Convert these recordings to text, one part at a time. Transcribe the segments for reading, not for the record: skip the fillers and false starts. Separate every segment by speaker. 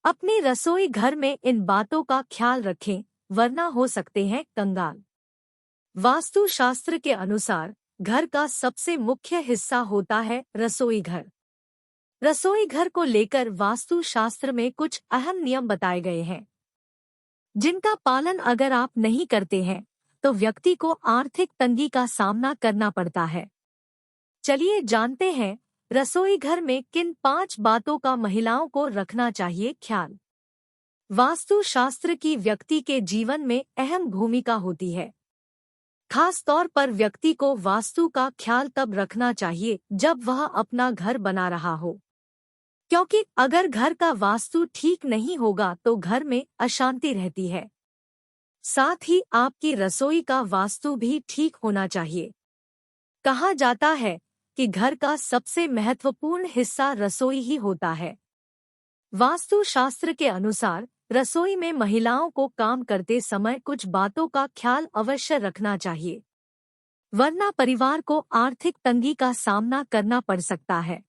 Speaker 1: अपनी रसोई घर में इन बातों का ख्याल रखें, वरना हो सकते हैं कंगाल। वास्तुशास्त्र के अनुसार घर का सबसे मुख्य हिस्सा होता है रसोई घर। रसोई घर को लेकर वास्तुशास्त्र में कुछ अहम नियम बताए गए हैं, जिनका पालन अगर आप नहीं करते हैं तो व्यक्ति को आर्थिक तंगी का सामना करना पड़ता है। चलिए जानते हैं रसोई घर में किन 5 बातों का महिलाओं को रखना चाहिए ख्याल। वास्तुशास्त्र की व्यक्ति के जीवन में अहम भूमिका होती है। खास तौर पर व्यक्ति को वास्तु का ख्याल तब रखना चाहिए जब वह अपना घर बना रहा हो, क्योंकि अगर घर का वास्तु ठीक नहीं होगा तो घर में अशांति रहती है। साथ ही आपकी रसोई का वास्तु भी ठीक होना चाहिए। कहा जाता है कि घर का सबसे महत्वपूर्ण हिस्सा रसोई ही होता है। वास्तुशास्त्र के अनुसार रसोई में महिलाओं को काम करते समय कुछ बातों का ख्याल अवश्य रखना चाहिए, वरना परिवार को आर्थिक तंगी का सामना करना पड़ सकता है।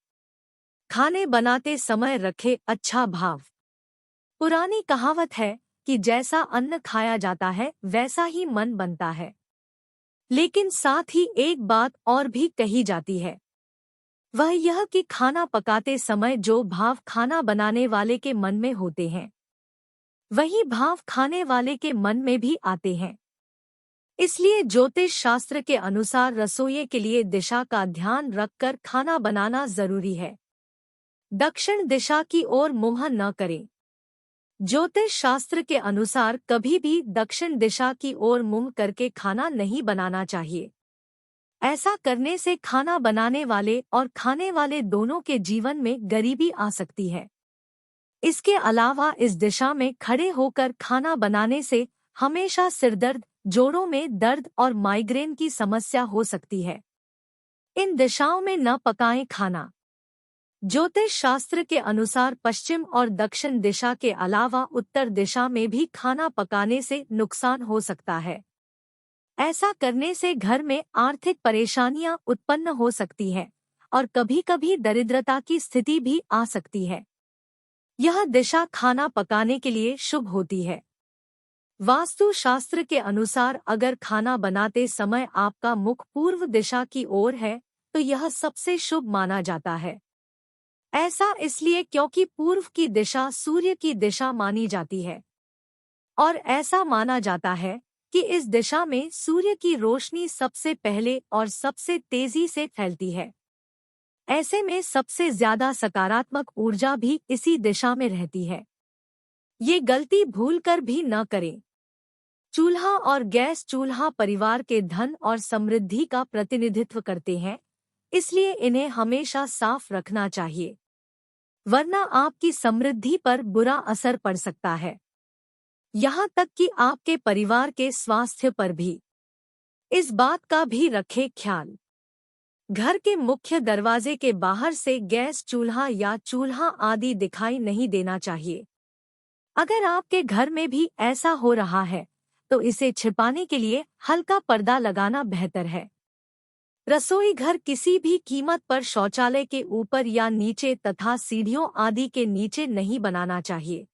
Speaker 1: खाने बनाते समय रखे अच्छा भाव। पुरानी कहावत है कि जैसा अन्न खाया जाता है वैसा ही मन बनता है, लेकिन साथ ही एक बात और भी कही जाती है, वह यह कि खाना पकाते समय जो भाव खाना बनाने वाले के मन में होते हैं, वही भाव खाने वाले के मन में भी आते हैं। इसलिए ज्योतिष शास्त्र के अनुसार रसोई के लिए दिशा का ध्यान रखकर खाना बनाना जरूरी है। दक्षिण दिशा की ओर मुंह न करें। ज्योतिष शास्त्र के अनुसार कभी भी दक्षिण दिशा की ओर मुंह करके खाना नहीं बनाना चाहिए। ऐसा करने से खाना बनाने वाले और खाने वाले दोनों के जीवन में गरीबी आ सकती है। इसके अलावा इस दिशा में खड़े होकर खाना बनाने से हमेशा सिरदर्द, जोड़ों में दर्द और माइग्रेन की समस्या हो सकती है। इन दिशाओं में न पकाएं खाना। ज्योतिष शास्त्र के अनुसार पश्चिम और दक्षिण दिशा के अलावा उत्तर दिशा में भी खाना पकाने से नुकसान हो सकता है। ऐसा करने से घर में आर्थिक परेशानियां उत्पन्न हो सकती हैं और कभी-कभी दरिद्रता की स्थिति भी आ सकती है। यह दिशा खाना पकाने के लिए शुभ होती है। वास्तुशास्त्र के अनुसार अगर खाना बनाते समय आपका मुख पूर्व दिशा की ओर है तो यह सबसे शुभ माना जाता है। ऐसा इसलिए क्योंकि पूर्व की दिशा सूर्य की दिशा मानी जाती है और ऐसा माना जाता है कि इस दिशा में सूर्य की रोशनी सबसे पहले और सबसे तेजी से फैलती है। ऐसे में सबसे ज्यादा सकारात्मक ऊर्जा भी इसी दिशा में रहती है। ये गलती भूलकर भी न करें। चूल्हा और गैस चूल्हा परिवार के धन और समृद्धि का प्रतिनिधित्व करते हैं, इसलिए इन्हें हमेशा साफ रखना चाहिए, वरना आपकी समृद्धि पर बुरा असर पड़ सकता है, यहाँ तक कि आपके परिवार के स्वास्थ्य पर भी। इस बात का भी रखें ख्याल। घर के मुख्य दरवाजे के बाहर से गैस चूल्हा या चूल्हा आदि दिखाई नहीं देना चाहिए। अगर आपके घर में भी ऐसा हो रहा है तो इसे छिपाने के लिए हल्का पर्दा लगाना बेहतर है। रसोई घर किसी भी कीमत पर शौचालय के ऊपर या नीचे तथा सीढ़ियों आदि के नीचे नहीं बनाना चाहिए।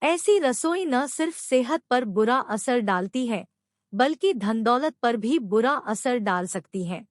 Speaker 1: ऐसी रसोई न सिर्फ सेहत पर बुरा असर डालती है, बल्कि धन दौलत पर भी बुरा असर डाल सकती है।